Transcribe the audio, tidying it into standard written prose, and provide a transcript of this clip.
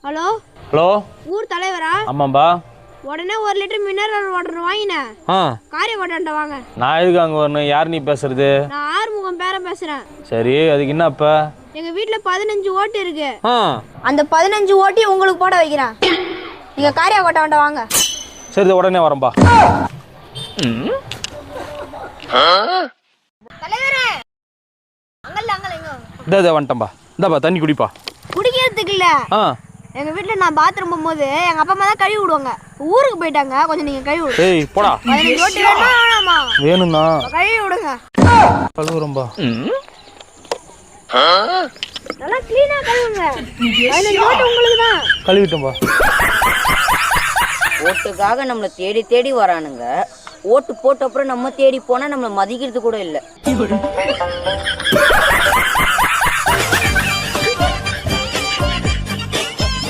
Hello hello, ஊர் தலைவரா? ஆமாம்பா. உடனே 1 லிட்டர் மினரல் வாட்டர் வாங்கினேன். காரியக்கோட்டான்ட்ட வாங்க. நான் எதுக்கு அங்கே வரணும்? யார் நீ பேசுறது? நான் ஆறுமுகம் பேரன் பேசுறேன். சரி, அதுக்கு என்ன அப்ப? எங்க வீட்ல 15 ஓட்டு இருக்கு. அந்த 15 ஓட்டி உங்களுக்கு போட வைக்கிறேன். நீங்க காரியக்கோட்டான்ட்ட வாங்க. சரி, உடனே வரேன்பா. தலைவரே, அங்கல்ல எங்க இதோ வந்துட்டேன்பா. இந்தாப்பா தண்ணி குடிப்பா. குடிக்கிறதுக்கு இல்ல. எங்க வீட்ல நான் பாத்ரூம் போகும்போது எங்க அப்பா அம்மா தான் கழுவி விடுவாங்க. ஊருக்கு போயிட்டாங்க, கொஞ்சம் நீங்க கழுவி விடுங்க. ஏய் போடா. 15 ஓட்டு வேணுமா? வேணும்னா கழுவி விடுங்க. கழுவுறேன்பா. நல்லா க்ளீனா கழுவுங்க. 15 ஓட்டு உங்களுக்கு தான். கழுவிட்டேன்பா. ஓட்டுக்காக நம்மளை தேடி தேடி வரானுங்க. ஓட்டு போட்ட அப்புறம் நம்ம தேடி போனா நம்மளை மதிக்கிறது கூட இல்லை.